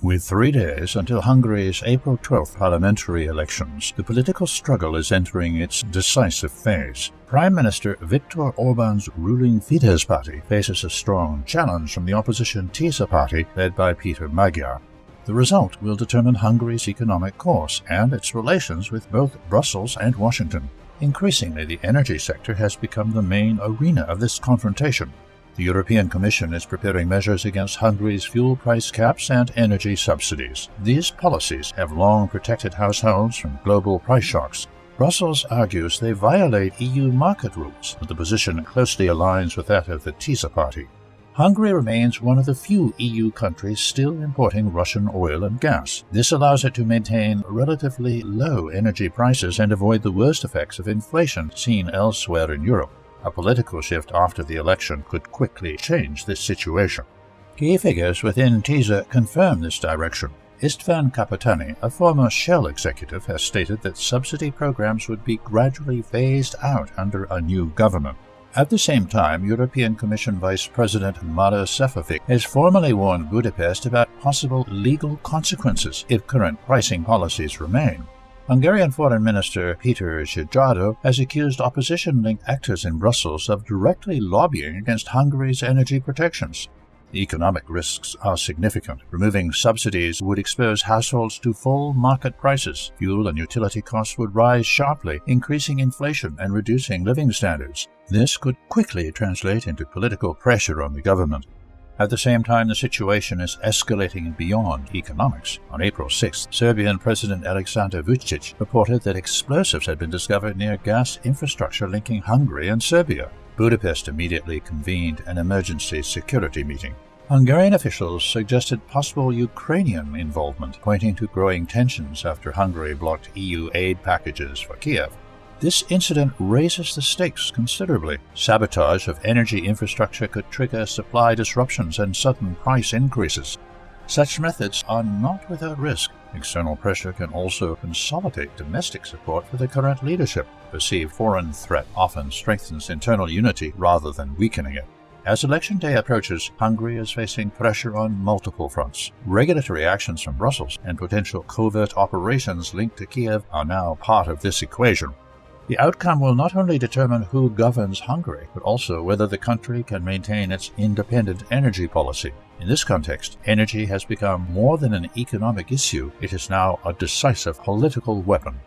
With 3 days until Hungary's April 12th parliamentary elections, the political struggle is entering its decisive phase. Prime Minister Viktor Orban's ruling Fidesz party faces a strong challenge from the opposition Tisza party led by Peter Magyar. The result will determine Hungary's economic course and its relations with both Brussels and Washington. Increasingly, the energy sector has become the main arena of this confrontation. The European Commission is preparing measures against Hungary's fuel price caps and energy subsidies. These policies have long protected households from global price shocks. Brussels argues they violate EU market rules, but the position closely aligns with that of the Tisza party. Hungary remains one of the few EU countries still importing Russian oil and gas. This allows it to maintain relatively low energy prices and avoid the worst effects of inflation seen elsewhere in Europe. A political shift after the election could quickly change this situation. Key figures within Tisza confirm this direction. István Kapitányi, a former Shell executive, has stated that subsidy programs would be gradually phased out under a new government. At the same time, European Commission Vice President Maroš Šefčovič has formally warned Budapest about possible legal consequences if current pricing policies remain. Hungarian Foreign Minister Péter Szijjártó has accused opposition-linked actors in Brussels of directly lobbying against Hungary's energy protections. The economic risks are significant. Removing subsidies would expose households to full market prices. Fuel and utility costs would rise sharply, increasing inflation and reducing living standards. This could quickly translate into political pressure on the government. At the same time, the situation is escalating beyond economics. On April 6th, Serbian President Aleksandar Vučić reported that explosives had been discovered near gas infrastructure linking Hungary and Serbia. Budapest immediately convened an emergency security meeting. Hungarian officials suggested possible Ukrainian involvement, pointing to growing tensions after Hungary blocked EU aid packages for Kyiv. This incident raises the stakes considerably. Sabotage of energy infrastructure could trigger supply disruptions and sudden price increases. Such methods are not without risk. External pressure can also consolidate domestic support for the current leadership. Perceived foreign threat often strengthens internal unity rather than weakening it. As election day approaches, Hungary is facing pressure on multiple fronts. Regulatory actions from Brussels and potential covert operations linked to Kyiv are now part of this equation. The outcome will not only determine who governs Hungary, but also whether the country can maintain its independent energy policy. In this context, energy has become more than an economic issue, it is now a decisive political weapon.